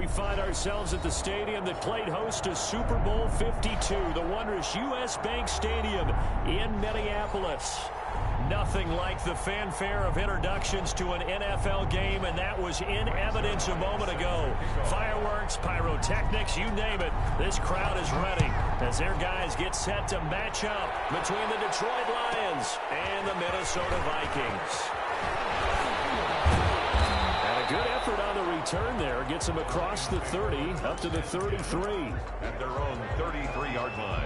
find ourselves at the stadium that played host to Super Bowl 52, the wondrous U.S. Bank Stadium in Minneapolis. Nothing like the fanfare of introductions to an NFL game, and that was in evidence a moment ago. Fireworks, pyrotechnics, you name it. This crowd is ready as their guys get set to match up between the Detroit Lions and the Minnesota Vikings. Good effort on the return there. Gets him across the 30, up to the 33. At their own 33-yard line.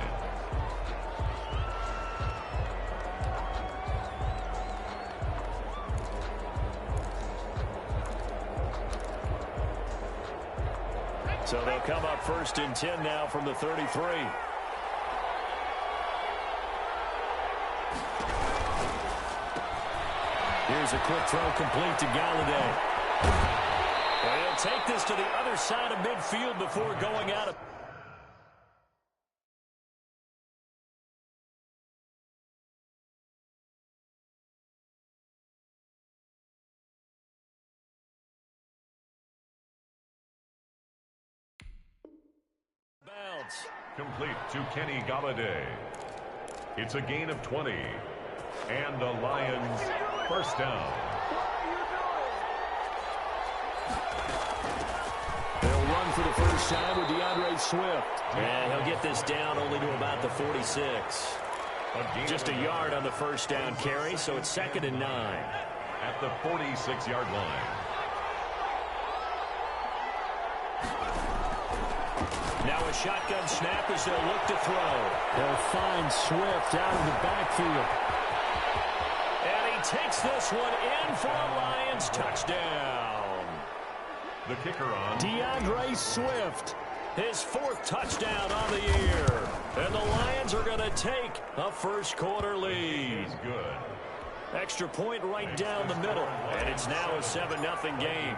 So they'll come up 1st and 10 now from the 33. Here's a quick throw complete to Galladay. He'll take this to the other side of midfield before going out of... bounds. Complete to Kenny Galladay. It's a gain of 20. And the Lions first down. They'll run for the first time with DeAndre Swift. And he'll get this down only to about the 46. Just a yard on the first down carry, so it's 2nd and 9. At the 46-yard line. Now a shotgun snap as they'll look to throw. They'll find Swift out of the backfield. And he takes this one in for a Lions touchdown. The kicker on. DeAndre Swift, his 4th touchdown on the year. And the Lions are going to take a first-quarter lead. He's good. Extra point right down the middle. And it's now a 7-0 game.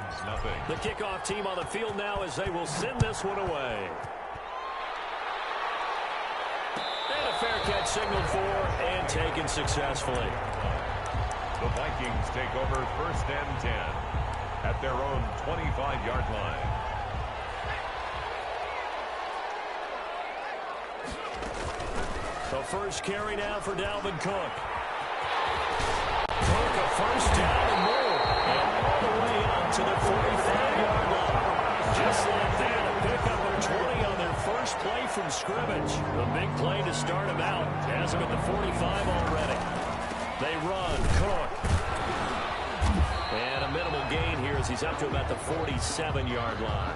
The kickoff team on the field now as they will send this one away. And a fair catch signaled for and taken successfully. The Vikings take over 1st and 10 at their own 25-yard line. The first carry now for Dalvin Cook. Cook a first down and more. And all the way up to the 45-yard line. Just like that, a pickup of 20 on their first play from scrimmage. A big play to start him out. Has him at the 45 already. They run. Cook. And a minimal gain here as he's up to about the 47-yard line.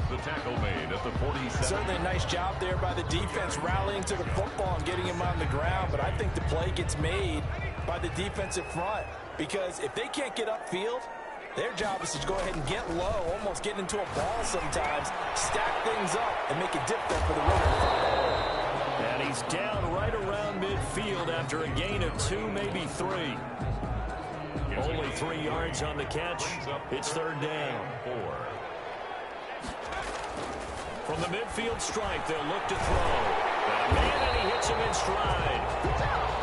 The tackle made at the 47. Certainly a nice job there by the defense rallying to the football and getting him on the ground. But I think the play gets made by the defensive front. Because if they can't get upfield, their job is to go ahead and get low, almost get into a ball sometimes, stack things up, and make it difficult for the runner. And he's down right around midfield after a gain of 2, maybe 3. Only 3 yards on the catch. It's 3rd down. 4. From the midfield stripe, they'll look to throw. And he hits him in stride.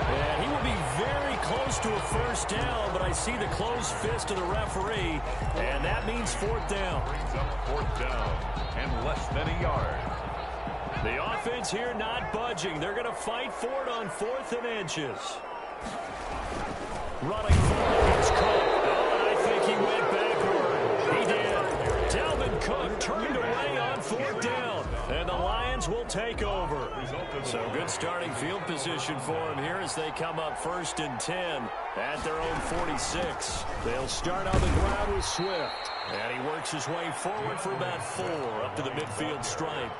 And he will be very close to a first down, but I see the closed fist of the referee, and that means 4th down. Brings up 4th down and less than a yard. The offense here not budging. They're going to fight for it on 4th and inches. Running forward against Cook. Oh, and I think he went backward. He did. Dalvin Cook turned away on 4th down, and the Lions will take over. So good starting field position for him here as they come up 1st and 10 at their own 46. They'll start on the ground with Swift, and he works his way forward for about 4 up to the midfield stripe.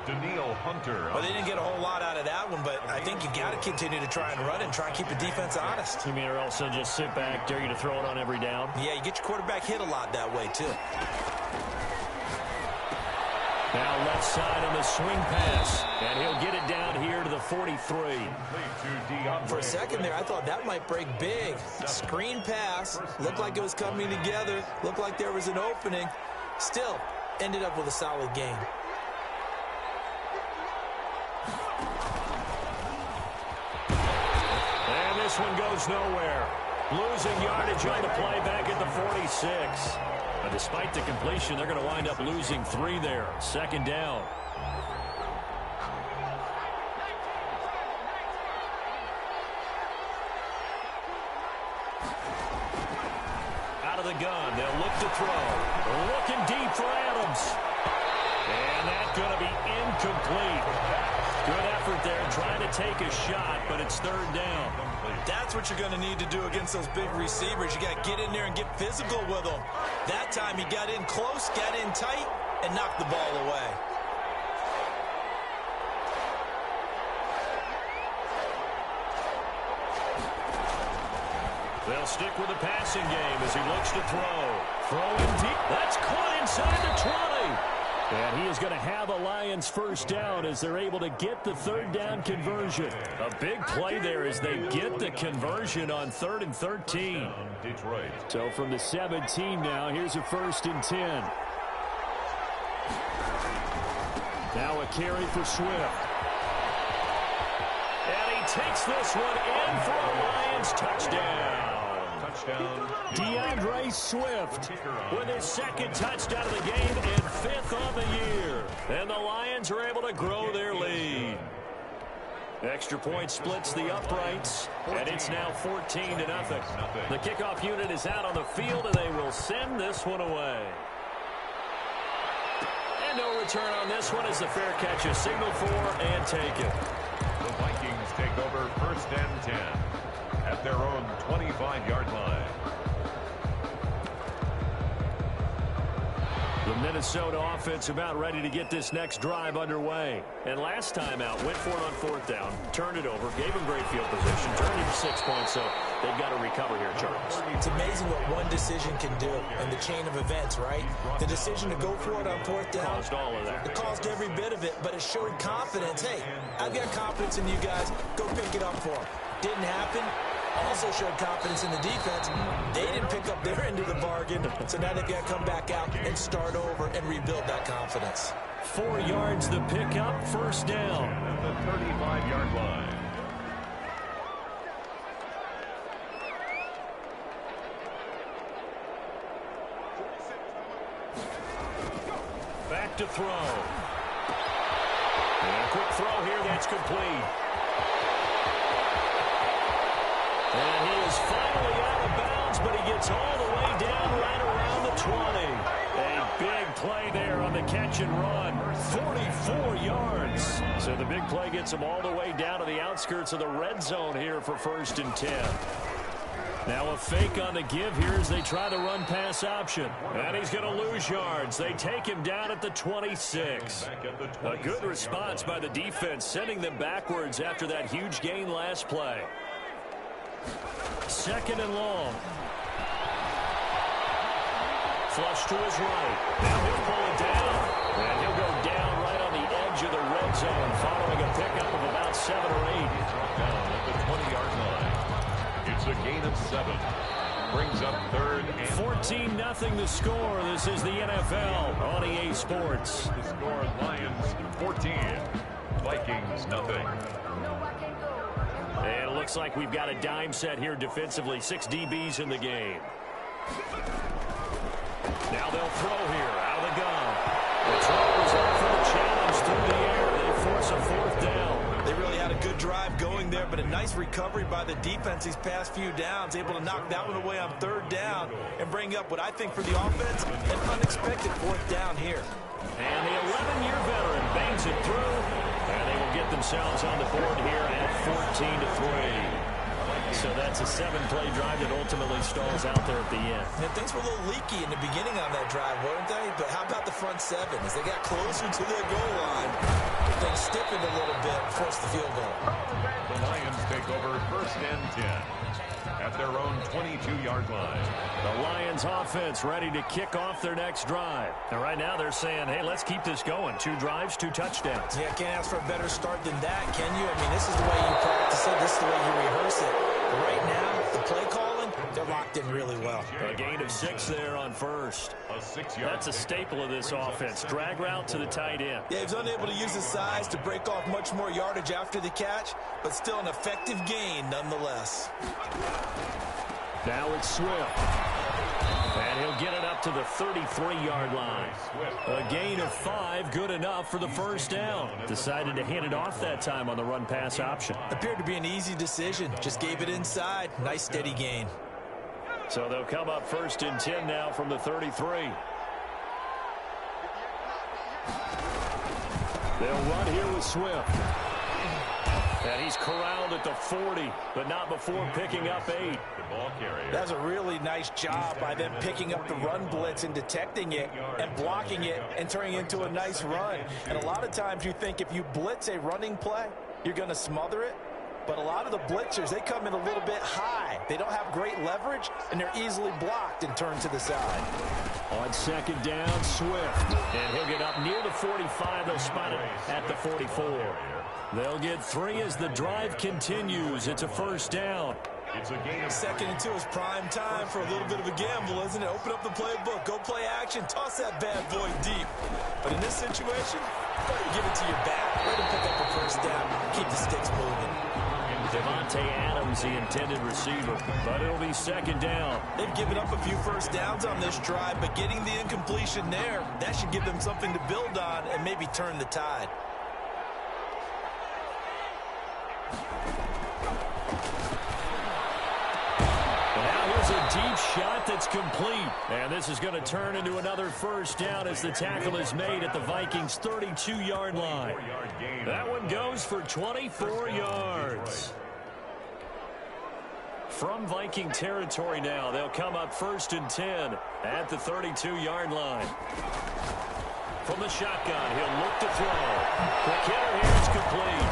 Daniil Hunter. Well, they didn't get a whole lot out of that one, but I think you got to continue to try and run and try and keep the defense honest. You mean, or also just sit back, dare you to throw it on every down? Yeah, you get your quarterback hit a lot that way, too. Now left side on the swing pass, and he'll get it down here to the 43. For a second there, I thought that might break big. Screen pass, looked like it was coming together, looked like there was an opening. Still, ended up with a solid gain. And this one goes nowhere. Losing yardage on the play back at the 46. Despite the completion, they're going to wind up losing 3 there. Second down. Out of the gun, they'll look to throw. Looking deep for Adams. And that's going to be incomplete. Good effort there, trying to take a shot, but it's third down. That's what you're going to need to do against those big receivers. You got to get in there and get physical with them. That time he got in close, got in tight, and knocked the ball away. They'll stick with the passing game as he looks to throw. Throwing deep. That's caught inside the 20. And he is going to have a Lions first down as they're able to get the third down conversion. A big play there as they get the conversion on 3rd and 13. Detroit. So from the 17 now, here's a 1st and 10. Now a carry for Swift. And he takes this one in for a Lions touchdown. DeAndre Swift with his 2nd touchdown of the game and 5th on the year. And the Lions are able to grow their lead. Extra point splits the uprights, and it's now 14-0. The kickoff unit is out on the field, and they will send this one away. And no return on this one as the fair catch is signaled for and taken. The Vikings take over 1st and 10 at their own 25-yard line. The Minnesota offense about ready to get this next drive underway. And last time out, went for it on 4th down, turned it over, gave him great field position, turned it to 6 points, so they've got to recover here, Charles. It's amazing what one decision can do in the chain of events, right? The decision to go for it on 4th down. Caused all of that. It caused every bit of it, but it showed confidence. Hey, I've got confidence in you guys. Go pick it up for them. Didn't happen. Also showed confidence in the defense. They didn't pick up their end of the bargain, so now they've got to come back out and start over and rebuild that confidence. 4 yards the pickup, 1st down. At the 35-yard line. Back to throw. And a quick throw here, that's complete. And he is finally out of bounds, but he gets all the way down right around the 20. A big play there on the catch and run. 44 yards. So the big play gets him all the way down to the outskirts of the red zone here for 1st and 10. Now a fake on the give here as they try the run-pass option. And he's going to lose yards. They take him down at the 26. A good response by the defense, sending them backwards after that huge gain last play. 2nd and long. Flush to his right. Now he'll pull it down. And he'll go down right on the edge of the red zone following a pickup of about 7 or 8. Down at the 20-yard line. It's a gain of 7. Brings up 3rd and 14-0 the score. This is the NFL on EA Sports. The score, Lions 14. Vikings nothing. And it looks like we've got a dime set here defensively. 6 DBs in the game. Now they'll throw here out of the gun. The throw is up for the challenge through the air. They force a 4th down. They really had a good drive going there, but a nice recovery by the defense these past few downs, able to knock that one away on 3rd down and bring up what I think for the offense, an unexpected 4th down here. And the 11-year veteran bangs it through, and they will get themselves on the board here at 14-3. So that's a 7-play drive that ultimately stalls out there at the end. Now, things were a little leaky in the beginning on that drive, weren't they? But how about the front 7? As they got closer to their goal line, things stiffened a little bit, forced the field goal. The Lions take over 1st and 10 at their own 22-yard line. The Lions offense ready to kick off their next drive. And right now they're saying, hey, let's keep this going. 2 drives, 2 touchdowns. Yeah, can't ask for a better start than that, can you? I mean, this is the way you practice it. This is the way you rehearse it. But right now, the play calling, they're locked in really well. A gain of 6 there on 1st. That's a staple of this offense. Drag route to the tight end. Yeah, he's unable to use his size to break off much more yardage after the catch, but still an effective gain nonetheless. Now it's Swift. And he'll get it up to the 33-yard line. A gain of 5, good enough for the first down. Decided to hand it off that time on the run-pass option. Appeared to be an easy decision. Just gave it inside. Nice steady gain. So they'll come up 1st and 10 now from the 33. They'll run here with Swift. And he's corralled at the 40, but not before picking up 8. That's a really nice job by them picking up the run blitz and detecting it and blocking it and turning it into a nice run. And a lot of times you think if you blitz a running play, you're going to smother it. But a lot of the blitzers, they come in a little bit high. They don't have great leverage, and they're easily blocked and turned to the side. On 2nd down, Swift. And he'll get up near the 45. They'll spot it at the 44. They'll get 3 as the drive continues. It's a 1st down. It's a gain of 2nd and 2 is prime time for a little bit of a gamble, isn't it? Open up the playbook, go play action, toss that bad boy deep. But in this situation, give it to your back. Let him pick up a 1st down. Keep the sticks moving. Devontae Adams, the intended receiver, but it'll be 2nd down. They've given up a few 1st downs on this drive, but getting the incompletion there, that should give them something to build on and maybe turn the tide. Here's a deep shot that's complete. And this is going to turn into another 1st down as the tackle is made at the Vikings' 32-yard line. That one goes for 24 yards. From Viking territory now, they'll come up 1st and 10 at the 32-yard line. From the shotgun, he'll look to throw. The kicker here is complete.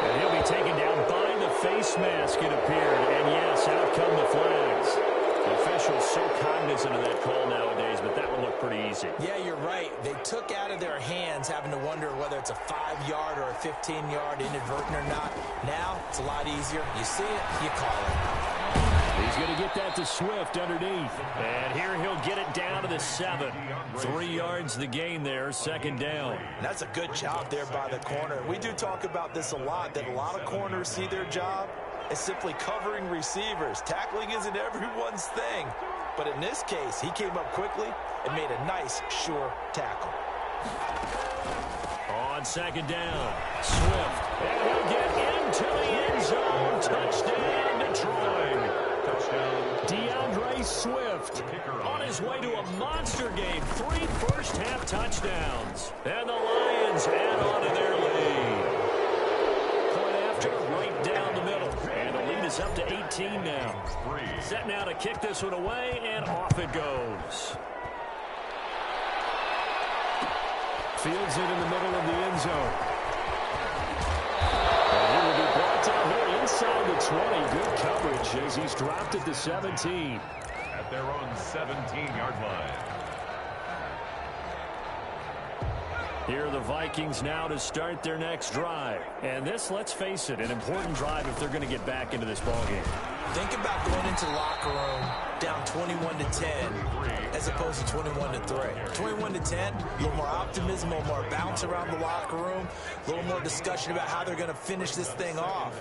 And he'll be taken down by the face mask, it appeared. And yes, out come the flags. The officials so cognizant of that call nowadays, but that would look pretty easy. Yeah, you're right. They took out of their hands having to wonder whether it's a 5-yard or a 15-yard inadvertent or not. Now, it's a lot easier. You see it, you call it. He's going to get that to Swift underneath. And here he'll get it down to the 7. 3 yards the gain there, 2nd down. That's a good job there by the corner. We do talk about this a lot, that a lot of corners see their job as simply covering receivers. Tackling isn't everyone's thing. But in this case, he came up quickly and made a nice, sure tackle. On 2nd down, Swift. And he'll get into the end zone. Touchdown, Detroit. DeAndre Swift on his way to a monster game. 3 first-half touchdowns. And the Lions add on to their lead. Point after, right down the middle. And the lead is up to 18 now. Set now to kick this one away, and off it goes. Fields it in the middle of the end zone. And he will be brought down here inside the 20. Good coverage as he's dropped at the 17. At their own 17-yard line. Here are the Vikings now to start their next drive. And this, let's face it, an important drive if they're going to get back into this ballgame. Think about going into the locker room down 21-10 as opposed to 21-3. 21-10, a little more optimism, a little more bounce around the locker room, a little more discussion about how they're going to finish this thing off.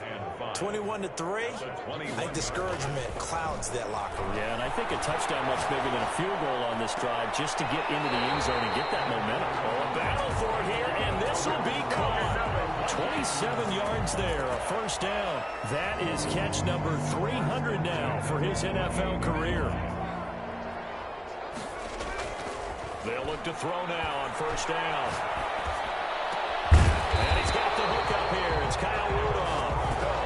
21-3, I think discouragement clouds that locker room. Yeah, and I think a touchdown much bigger than a field goal on this drive just to get into the end zone and get that momentum. Oh, a battle for it here, and this will be caught. 27 yards there, a 1st down. That is catch number 300 now for his NFL career. They'll look to throw now on 1st down. And he's got the hook up here. It's Kyle Rudolph.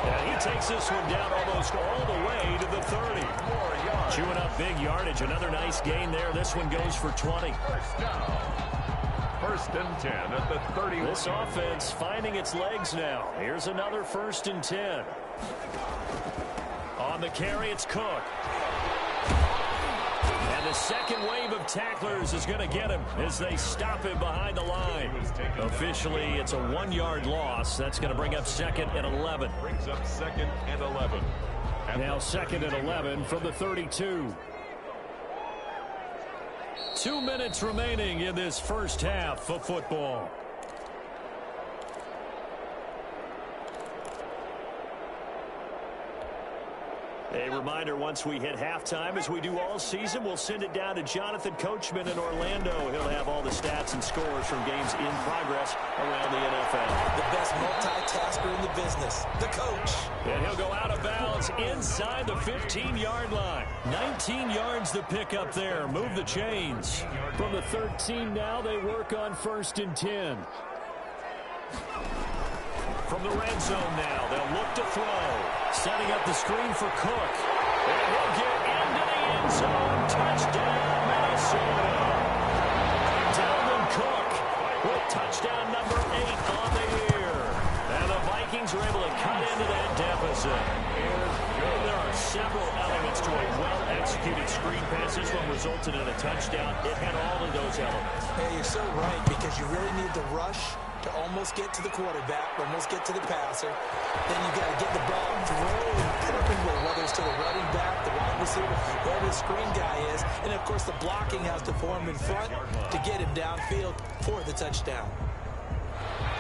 And he takes this one down almost all the way to the 30. Chewing up big yardage. Another nice gain there. This one goes for 20. 1st and 10 at the 30. This offense finding its legs now. Here's another 1st and 10. On the carry, it's Cook. And the second wave of tacklers is going to get him as they stop him behind the line. Officially, it's a 1-yard loss. That's going to bring up 2nd and 11. Brings up 2nd and 11. Now 2nd and 11 from the 32. 2 minutes remaining in this first half of football. A reminder, once we hit halftime, as we do all season, we'll send it down to Jonathan Coachman in Orlando. He'll have all the stats and scores from games in progress around the NFL. The best multitasker in the business, the coach. And he'll go out of bounds inside the 15-yard line. 19 yards to pick up there. Move the chains. From the 13 now, they work on 1st and 10. From the red zone now, they'll look to throw. Setting up the screen for Cook. And he'll get into the end zone. Touchdown, Minnesota. Dalvin Cook with touchdown number 8 on the year. And the Vikings are able to cut into that deficit. There are several elements to a well-executed screen pass. This one resulted in a touchdown. It had all of those elements. Hey, you're so right, because you really need the rush to almost get to the quarterback, almost get to the passer. Then you got to get the ball, throw, and put up and go, whether it's to the running back, the wide receiver, whoever the screen guy is. And, of course, the blocking has to form in front to get him downfield for the touchdown.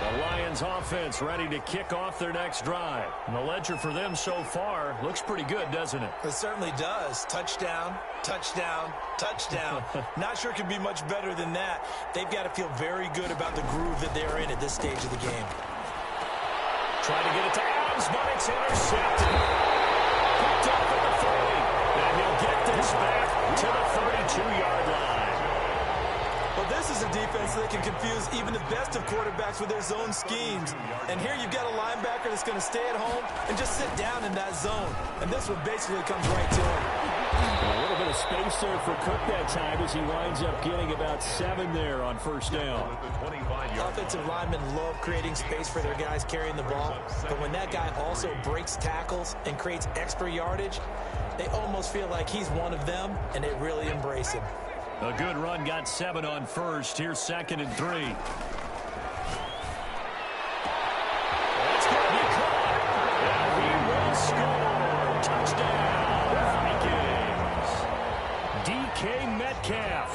The Lions offense ready to kick off their next drive. And the ledger for them so far looks pretty good, doesn't it? It certainly does. Touchdown, touchdown, touchdown. Not sure it could be much better than that. They've got to feel very good about the groove that they're in at this stage of the game. Trying to get it to Adams, but it's intercepted. Picked up at the 30. And he'll get this back to the 32-yard line. Well, this is a defense that can confuse even the best of quarterbacks with their zone schemes. And here you've got a linebacker that's going to stay at home and just sit down in that zone. And this one basically comes right to him. A little bit of space there for Cook that time as he winds up getting about 7 there on 1st down. Offensive linemen love creating space for their guys carrying the ball. But when that guy also breaks tackles and creates extra yardage, they almost feel like he's one of them, and they really embrace him. A good run, got 7 on 1st. Here's 2nd and 3. That's going to be caught. And he will score. Touchdown, Vikings. DK Metcalf,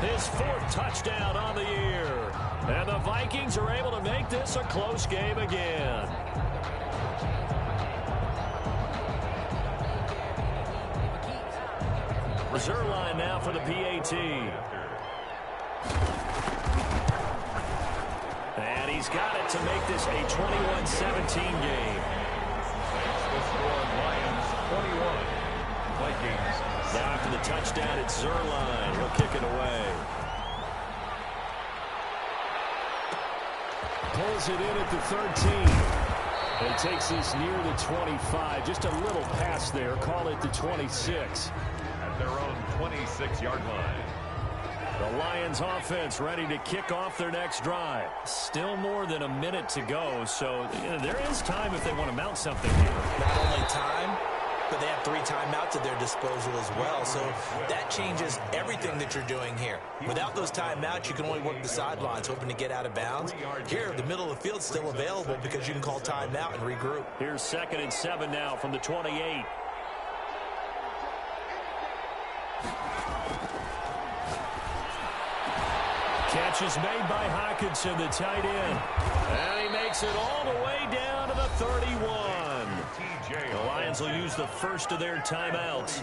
his 4th touchdown on the year. And the Vikings are able to make this a close game again. Reserve line now for the PAT. And he's got it to make this a 21-17 game. The score, Lions 21, Vikings. Now after the touchdown, it's Zerline. He'll kick it away. Pulls it in at the 13. And takes this near the 25. Just a little pass there. Call it the 26. Their own 26-yard line. The Lions offense ready to kick off their next drive. Still more than a minute to go, so there is time if they want to mount something here. Not only time, but they have 3 timeouts at their disposal as well, so that changes everything that you're doing here. Without those timeouts, you can only work the sidelines, hoping to get out of bounds. Here, the middle of the field's still available because you can call timeout and regroup. Here's 2nd and 7 now from the 28. Catch is made by Hockenson, the tight end. And he makes it all the way down to the 31. The Lions will use the first of their timeouts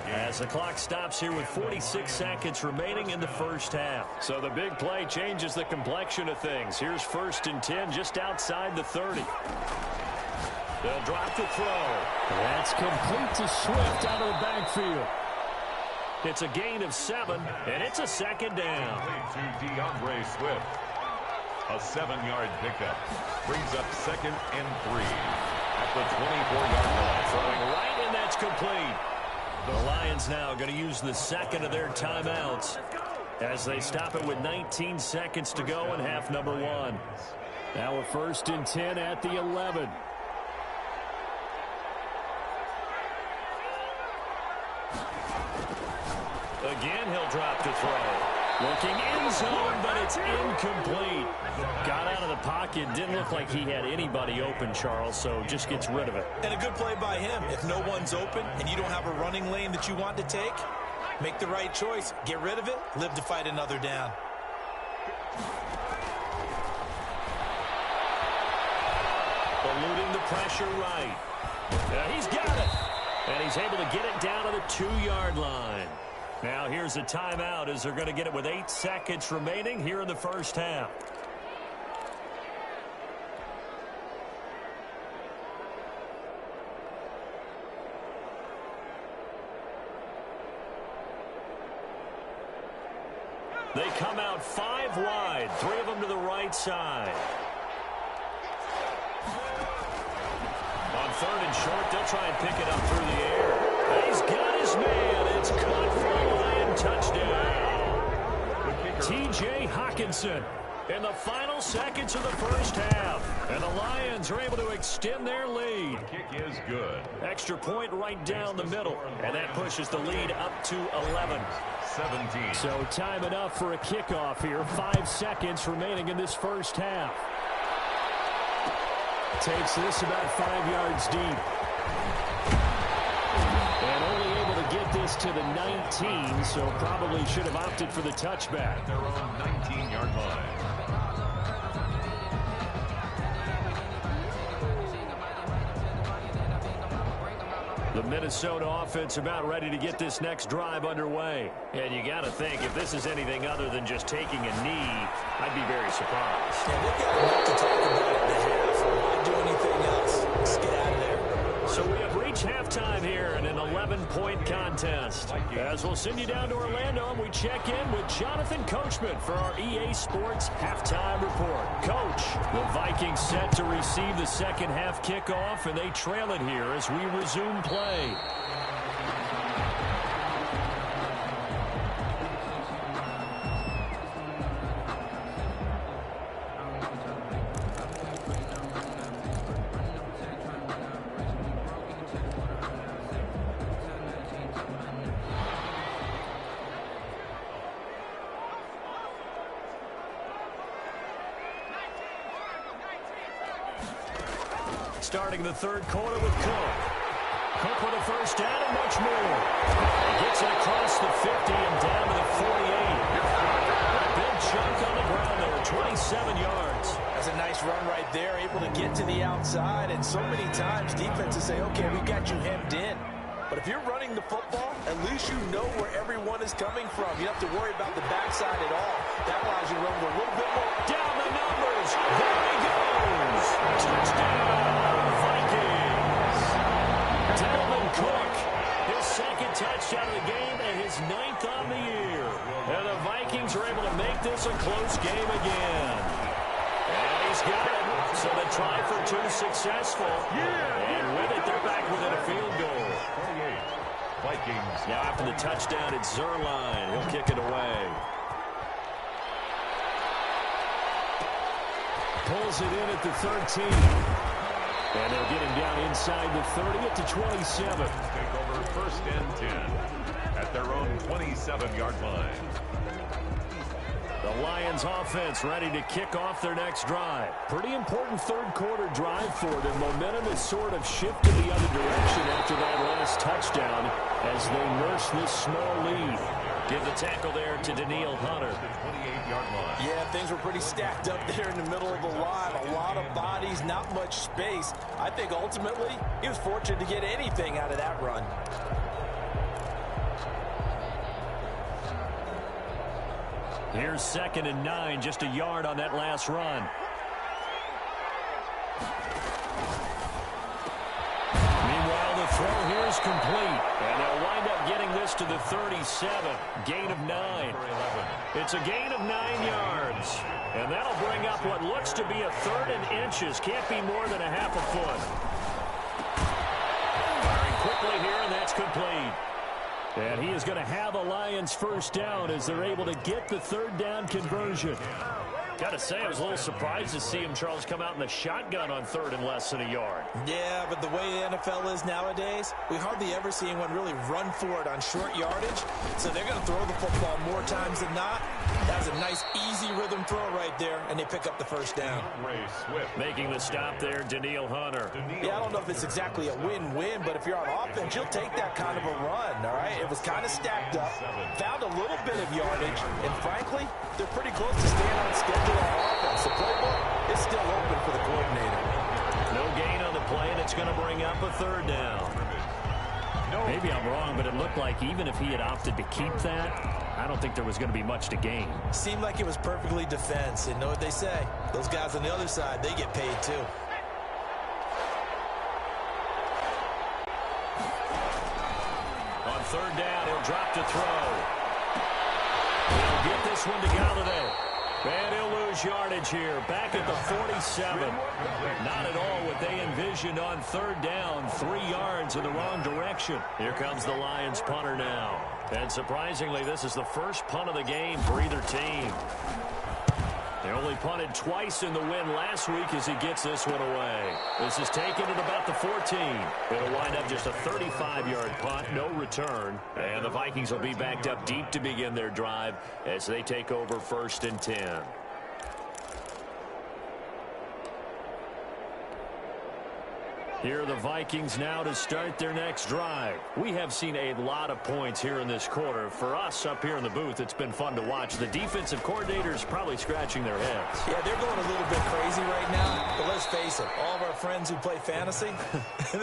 as the clock stops here with 46 seconds remaining in the first half. So the big play changes the complexion of things. Here's 1st and 10 just outside the 30. They'll drop the throw. That's complete to Swift out of the backfield. It's a gain of 7, and it's a 2nd down. To DeAndre Swift. A 7-yard pickup. Brings up 2nd and 3 at the 24-yard line. Throwing right, and that's complete. The Lions now going to use the 2nd of their timeouts as they stop it with 19 seconds to go in half number 1. Now a 1st and 10 at the 11. Again, he'll drop to throw. Looking in zone, but it's incomplete. Got out of the pocket. Didn't look like he had anybody open, Charles, so just gets rid of it. And a good play by him. If no one's open and you don't have a running lane that you want to take, make the right choice. Get rid of it. Live to fight another down. Eluding the pressure right. He's got it. And he's able to get it down to the 2-yard line. Now here's a timeout as they're going to get it with 8 seconds remaining here in the first half. They come out 5 wide, 3 of them to the right side. On 3rd and short, they'll try and pick it up through the air. And he's got his man. It's caught for a Lion touchdown. T.J. Hawkinson in the final seconds of the first half. And the Lions are able to extend their lead. The kick is good. Extra point right down the middle. And that pushes the lead up to 11. 17. So time enough for a kickoff here. 5 seconds remaining in this first half. Takes this about 5 yards deep. And only able to get this to the 19, so probably should have opted for the touchback. At their own 19-yard line. The Minnesota offense about ready to get this next drive underway. And you got to think, if this is anything other than just taking a knee, I'd be very surprised. Yeah, they've got enough to talk about at the half. Why do anything else? Let's get out of there. So we have reached halftime here in an 11-point contest. As we'll send you down to Orlando, and we check in with Jonathan Coachman for our EA Sports Halftime Report. Coach, the Vikings set to receive the second half kickoff, and they trail it here as we resume play. Starting the third quarter with Cook. Cook with a first down and much more. He gets it across the 50 and down to the 48. A big chunk on the ground there, 27 yards. That's a nice run right there, able to get to the outside. And so many times defenses say, okay, we've got you hemmed in. But if you're running the football, at least you know where everyone is coming from. You don't have to worry about the backside at all. That allows you to run with a little bit more. Down the numbers. There he goes. Touchdown, Vikings. Dalvin Cook, his second touchdown of the game and his 9th on the year. And the Vikings are able to make this a close game again. And he's got it. So the try for 2 successful. And with it, they're back within a field goal. 28. Vikings. Now after the touchdown, it's Zerline. He'll kick it away. Pulls it in at the 13. And they'll get him down inside the 30 at the 27. Take over 1st and 10 at their own 27-yard line. The Lions offense ready to kick off their next drive. Pretty important third quarter drive for them. Momentum has sort of shifted the other direction after that last touchdown as they nurse this small lead. Give the tackle there to Daniil Hunter. The 28-yard line. Yeah, things were pretty stacked up there in the middle of the line. A lot of bodies, not much space. I think ultimately he was fortunate to get anything out of that run. Here's 2nd and 9, just a yard on that last run. Meanwhile, the throw here is complete. And they'll wind up getting this to the 37. Gain of 9. It's a gain of 9 yards. And that'll bring up what looks to be a 3rd and inches. Can't be more than a half a foot. Firing quickly here, and that's complete. And he is going to have a Lions first down as they're able to get the 3rd down conversion. Got to say, I was a little surprised to see him, Charles, come out in the shotgun on 3rd and less than a yard. Yeah, but the way the NFL is nowadays, we hardly ever see anyone really run for it on short yardage. So they're going to throw the football more times than not. That's a nice, easy rhythm throw right there, and they pick up the first down. Ray Swift. Making the stop there, Daniil Hunter. Yeah, I don't know if it's exactly a win-win, but if you're on offense, you'll take that kind of a run, all right? It was kind of stacked up, found a little bit of yardage, and frankly, they're pretty close to staying on schedule on offense. The playbook is still open for the coordinator. No gain on the play, and it's going to bring up a 3rd down. Maybe I'm wrong, but it looked like even if he had opted to keep that, I don't think there was going to be much to gain. Seemed like it was perfectly defense. And know what they say? Those guys on the other side, they get paid too. On third down, he'll drop to throw. He'll get this one to Galladay. And he'll lose yardage here. Back at the 47. Not at all what they envisioned on third down. 3 yards in the wrong direction. Here comes the Lions punter now. And surprisingly, this is the first punt of the game for either team. They only punted twice in the win last week as he gets this one away. This is taken at about the 14. It'll wind up just a 35-yard punt, no return. And the Vikings will be backed up deep to begin their drive as they take over 1st and 10. Here are the Vikings now to start their next drive. We have seen a lot of points here in this quarter. For us up here in the booth, it's been fun to watch. The defensive coordinators probably scratching their heads. Yeah, they're going a little bit crazy right now. But let's face it, all of our friends who play fantasy,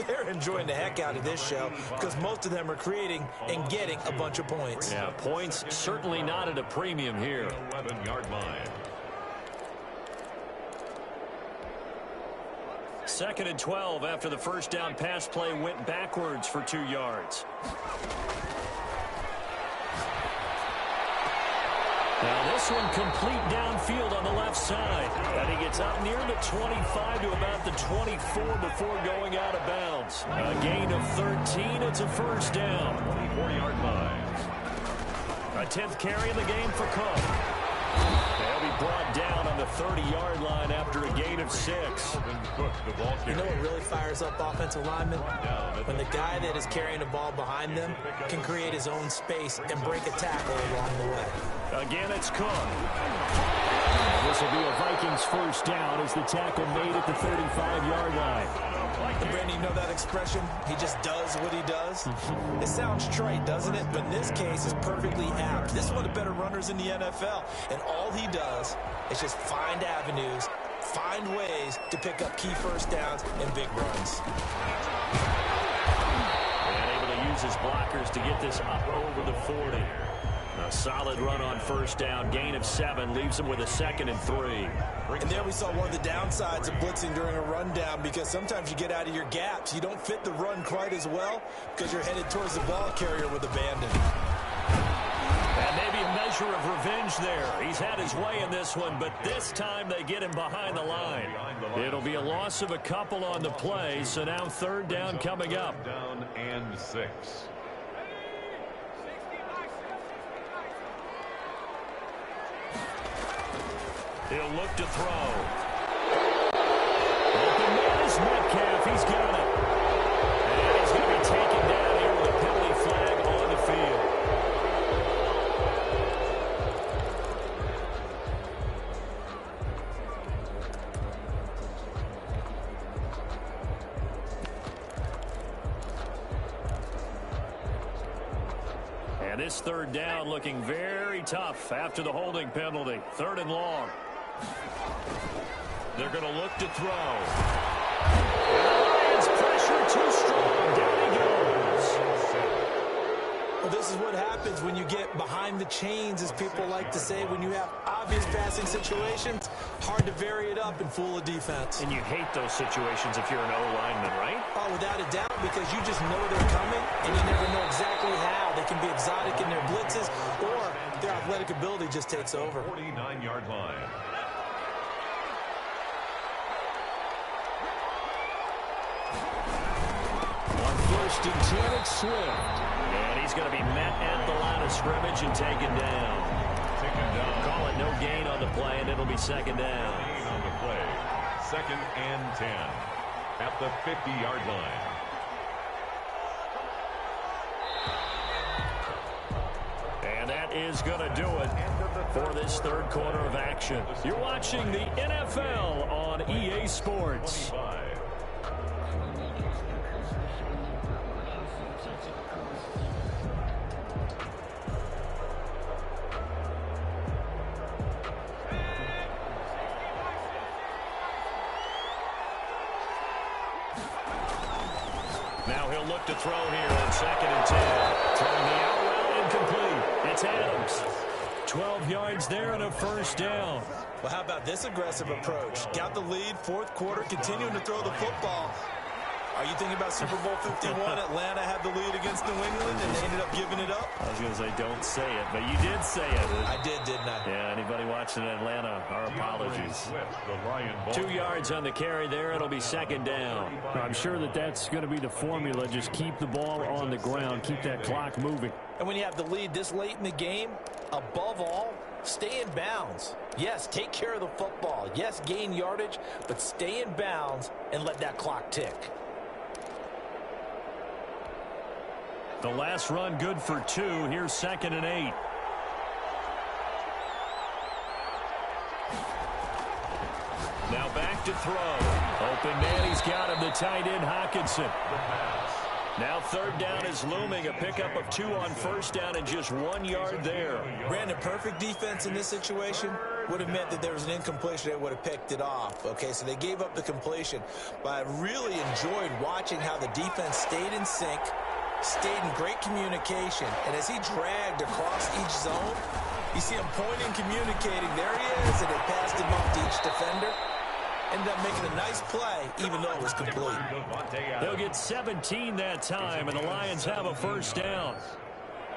they're enjoying the heck out of this show because most of them are creating and getting a bunch of points. Yeah, points certainly not at a premium here. 11-yard line. 2nd and 12 after the first down pass play went backwards for 2 yards. Now this one complete downfield on the left side. And he gets up near the 25 to about the 24 before going out of bounds. A gain of 13. It's a first down. 24-yard line. A 10th carry in the game for Cook. They'll be brought down on the 30-yard line after a gain of 6. You know what really fires up offensive linemen? When the guy that is carrying the ball behind them can create his own space and break a tackle along the way. Again, it's Cook. This will be a Vikings first down as the tackle made at the 35-yard line. And Brandon, you know that expression? He just does what he does? It sounds trite, doesn't it? But in this case, it's perfectly apt. This is one of the better runners in the NFL. And all he does is just find avenues, find ways to pick up key first downs and big runs. And able to use his blockers to get this up over the 40. A solid run on first down. Gain of 7 leaves him with a 2nd and 3. And there we saw one of the downsides of blitzing during a rundown because sometimes you get out of your gaps. You don't fit the run quite as well because you're headed towards the ball carrier with abandon. And maybe a measure of revenge there. He's had his way in this one, but this time they get him behind the line. It'll be a loss of a couple on the play, so now third down coming up. Down and 6. He'll look to throw. Open man is Metcalf. He's got it. And he's going to be taken down here with a penalty flag on the field. And this third down looking very tough after the holding penalty. 3rd and long. They're going to look to throw. Lions pressure too strong. Down he goes. Well, this is what happens when you get behind the chains, as people like to say. When you have obvious passing situations, hard to vary it up and fool a defense. And you hate those situations if you're an O-lineman, right? Oh, without a doubt, because you just know they're coming, and you never know exactly how. They can be exotic in their blitzes, or their athletic ability just takes over. 49-yard line. On 1st and 10, it's Swift. And he's going to be met at the line of scrimmage and taken down. Call it no gain on the play, and it'll be 2nd down. Gain on the play. 2nd and 10 at the 50-yard line. And that is going to do it for this third quarter of action. You're watching the NFL on EA Sports. 25. Now he'll look look to throw here on 2nd and 10. Throwing the out route incomplete. It's Adams. 12 yards there and a first down. Well, how about this aggressive approach? Got the lead, fourth quarter, continuing to throw the football. Are you thinking about Super Bowl 51? Atlanta had the lead against New England, and they ended up giving it up? I was going to say, don't say it, but you did say it. I did, didn't I? Yeah, anybody watching Atlanta, our apologies. 2 yards on the carry there. It'll be 2nd down. I'm sure that's going to be the formula. Just keep the ball on the ground. Keep that clock moving. And when you have the lead this late in the game, above all, stay in bounds. Yes, take care of the football. Yes, gain yardage, but stay in bounds and let that clock tick. The last run good for 2. Here's 2nd and 8. Now back to throw. Open man, he's got him. The tight end, Hockenson. Now 3rd down is looming. A pickup of 2 on 1st down and just 1 yard there. Brandon, perfect defense in this situation would have meant that there was an incompletion that would have picked it off. Okay, so they gave up the completion. But I really enjoyed watching how the defense stayed in sync, stayed in great communication, and as he dragged across each zone, you see him pointing, communicating. There he is, and they passed him off to each defender. Ended up making a nice play, even though it was complete. They'll get 17 that time, and the Lions have a first down.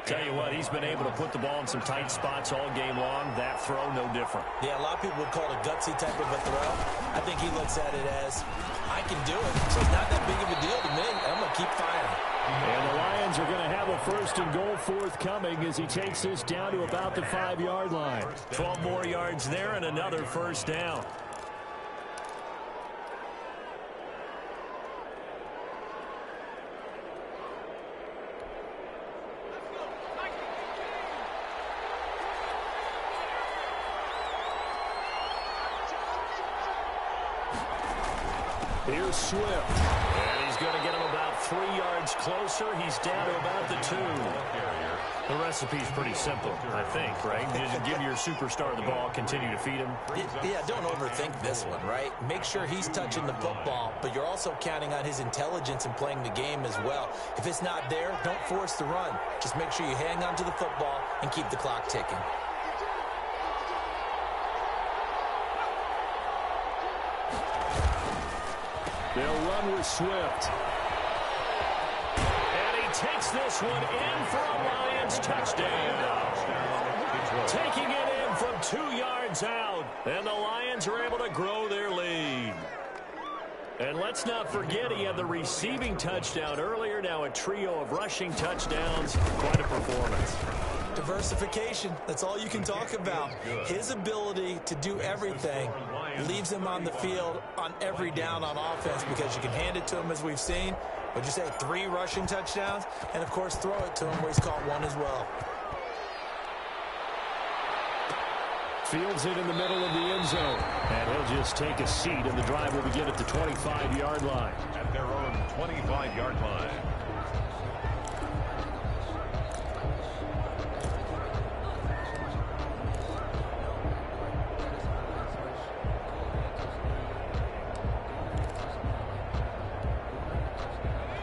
Tell you what, he's been able to put the ball in some tight spots all game long. That throw, no different. Yeah, a lot of people would call it a gutsy type of a throw. I think he looks at it as, I can do it, so it's not that big of a deal to me. I'm going to keep firing. And the Lions are going to have a 1st and goal forthcoming as he takes this down to about the 5-yard line. 12 more yards there and another first down. Here's Swift. And he's going to get him about 3 yards closer. He's down to about the 2. The recipe's pretty simple, I think, right? Just give your superstar the ball, continue to feed him. Yeah, don't overthink this one, right? Make sure he's touching the football, but you're also counting on his intelligence in playing the game as well. If it's not there, don't force the run. Just make sure you hang on to the football and keep the clock ticking. They'll run with Swift. And he takes this one in for a Lions touchdown. Taking it in from 2 yards out. And the Lions are able to grow their lead. And let's not forget he had the receiving touchdown earlier. Now a trio of rushing touchdowns. Quite a performance. Diversification, that's all you can talk about. His ability to do everything leaves him on the field on every down on offense because you can hand it to him as we've seen. Would you say 3 rushing touchdowns? And, of course, throw it to him where he's caught 1 as well. Fields it in the middle of the end zone. And he'll just take a seat, and the drive will begin at the 25-yard line. At their own 25-yard line.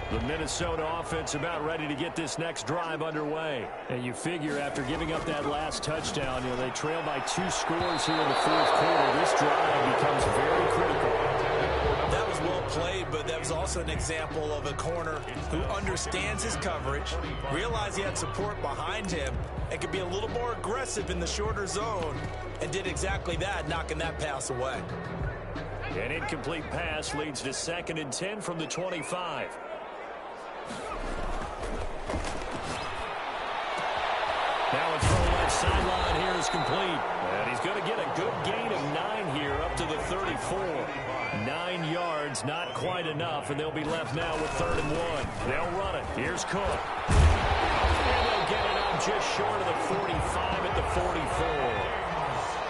The Minnesota offense about ready to get this next drive underway. And you figure after giving up that last touchdown, they trail by 2 scores here in the 4th quarter. This drive becomes very critical. That was well played, but that was also an example of a corner who understands his coverage, realized he had support behind him, and could be a little more aggressive in the shorter zone, and did exactly that, knocking that pass away. An incomplete pass leads to 2nd and 10 from the 25. Now a throw left sideline here is complete. And he's going to get a good gain of 9 here up to the 34. 9 yards, not quite enough, and they'll be left now with 3rd and 1. They'll run it. Here's Cook. And they'll get it up just short of the 45 at the 44.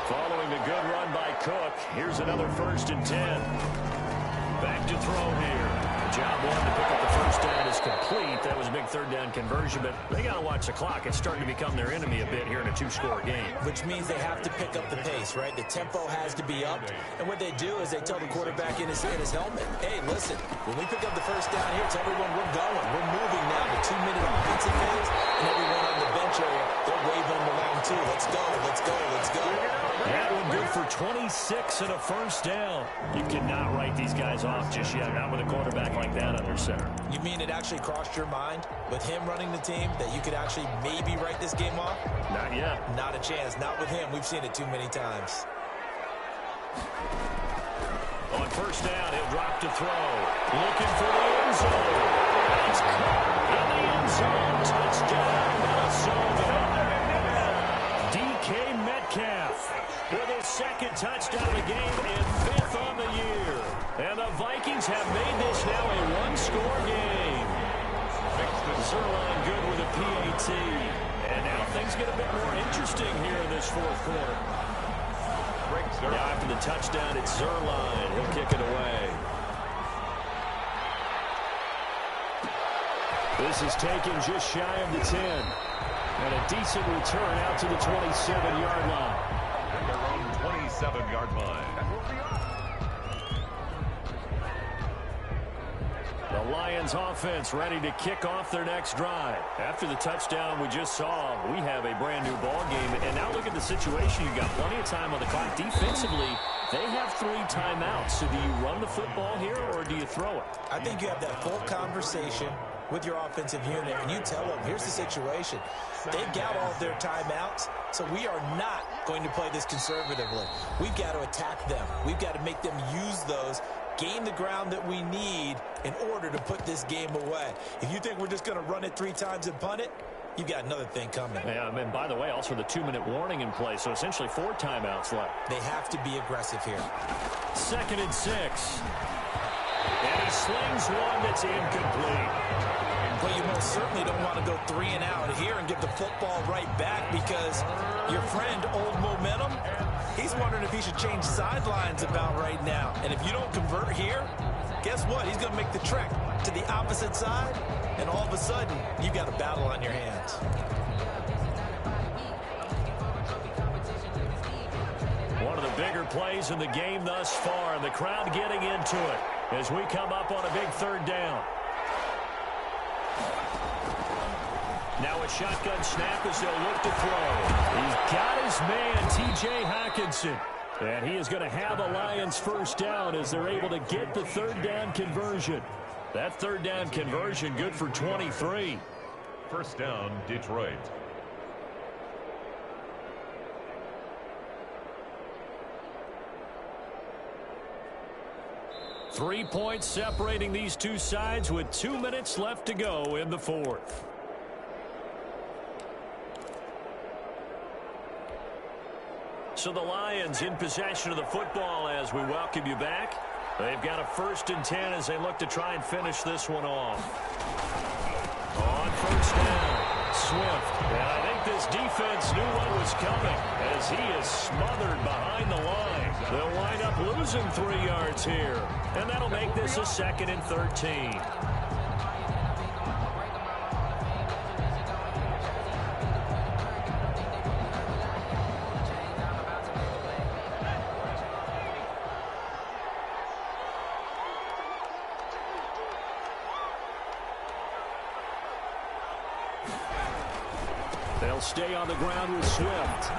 Following a good run by Cook, here's another 1st and 10. Back to throw here. Job 1 to pick up the first down is complete. That was big third down conversion, but they got to watch the clock. It's starting to become their enemy a bit here in a two-score game. Which means they have to pick up the pace, right? The tempo has to be up. And what they do is they tell the quarterback in his helmet, hey, listen, when we pick up the first down here, tell everyone we're going. We're moving now to 2-minute offensive phase, and everyone on the bench area, they're waving them along too. Let's go, let's go, let's go. That one good for 26 and a first down. You cannot write these guys off just yet, not with a quarterback like that under center. You mean it actually crossed your mind with him running the team that you could actually maybe write this game off? Not yet. Not a chance. Not with him. We've seen it too many times. On first down, he'll drop to throw. Looking for the end zone. It's caught in the end zone. Touchdown, Minnesota. DK Metcalf with his second touchdown of the game and fifth on the year. And the Vikings have made this now a one-score game. Zerline good with a PAT. And now things get a bit more interesting here in this fourth quarter. Now after the touchdown, it's Zerline. He'll kick it away. This is taken just shy of the 10. And a decent return out to the 27-yard line. At their own 27-yard line. The Lions offense ready to kick off their next drive. After the touchdown we just saw, we have a brand new ball game. And now look at the situation. You've got plenty of time on the clock. Defensively, they have 3 timeouts. So do you run the football here or do you throw it? I think you have that full conversation with your offensive unit, and you tell them, here's the situation. They've got all of their timeouts, so we are not going to play this conservatively. We've got to attack them. We've got to make them use those, gain the ground that we need in order to put this game away. If you think we're just going to run it 3 times and punt it, you've got another thing coming. Yeah, and by the way, also the 2-minute warning in play, so essentially 4 timeouts left. They have to be aggressive here. 2nd and 6. And he slings one that's incomplete. But you most certainly don't want to go 3 and out here and give the football right back because your friend, Old Momentum, he's wondering if he should change sidelines about right now. And if you don't convert here, guess what? He's going to make the trek to the opposite side, and all of a sudden, you've got a battle on your hands. One of the bigger plays in the game thus far, and the crowd getting into it as we come up on a big 3rd down. Now a shotgun snap as they'll look to throw. He's got his man, T.J. Hockenson. And he is going to have a Lions first down as they're able to get the 3rd down conversion. That 3rd down conversion good for 23. First down, Detroit. Three points separating these two sides with 2 minutes left to go in the 4th. So the Lions in possession of the football as we welcome you back. They've got a 1st and 10 as they look to try and finish this one off. On first down, Swift. And I think this defense knew what was coming as he is smothered behind the line. They'll wind up losing 3 yards here. And that'll make this a 2nd and 13. They'll stay on the ground with Swift.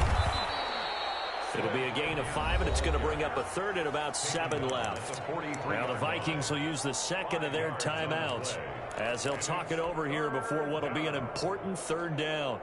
It'll be a gain of 5, and it's going to bring up a 3rd and about 7 left. Now the Vikings will use the 2nd of their timeouts as they'll talk it over here before what will be an important 3rd down.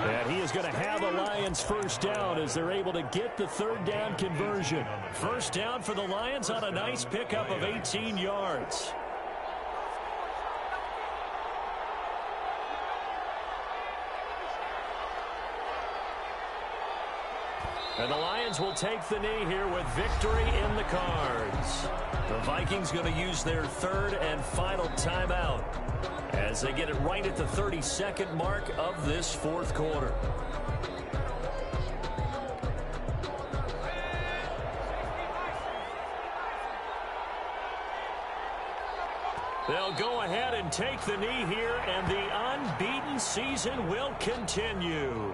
And he is going to have a Lions first down as they're able to get the 3rd down conversion. First down for the Lions on a nice pickup of 18 yards. And the Lions will take the knee here with victory in the cards. The Vikings going to use their third and final timeout as they get it right at the 32nd mark of this fourth quarter. They'll go ahead and take the knee here, and the unbeaten season will continue.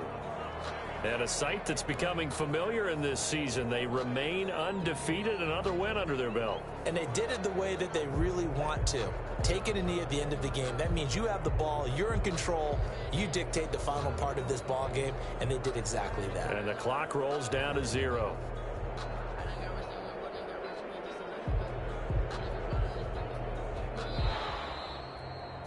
And a sight that's becoming familiar in this season. They remain undefeated, another win under their belt. And they did it the way that they really want to. Taking a knee at the end of the game, that means you have the ball, you're in control, you dictate the final part of this ball game, and they did exactly that. And the clock rolls down to 0.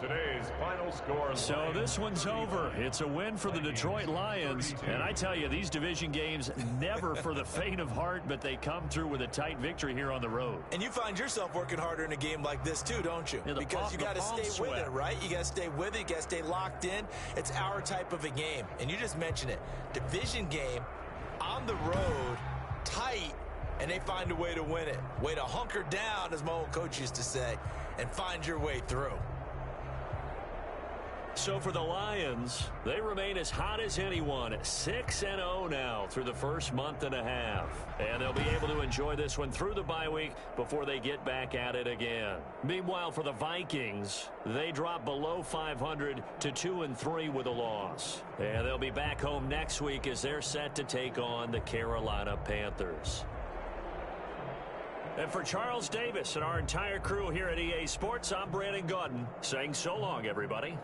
Today's final score. So this one's over. It's a win for the Detroit Lions. And I tell you, these division games, never for the faint of heart, but they come through with a tight victory here on the road. And you find yourself working harder in a game like this too, don't you? Because you got to stay with it, right? You got to stay with it. You got to stay locked in. It's our type of a game. And you just mentioned it. Division game, on the road, tight, and they find a way to win it. Way to hunker down, as my old coach used to say, and find your way through. So for the Lions, they remain as hot as anyone, 6-0 now through the first month and a half. And they'll be able to enjoy this one through the bye week before they get back at it again. Meanwhile, for the Vikings, they drop below 500 to 2-3 with a loss. And they'll be back home next week as they're set to take on the Carolina Panthers. And for Charles Davis and our entire crew here at EA Sports, I'm Brandon Gaudin saying so long, everybody.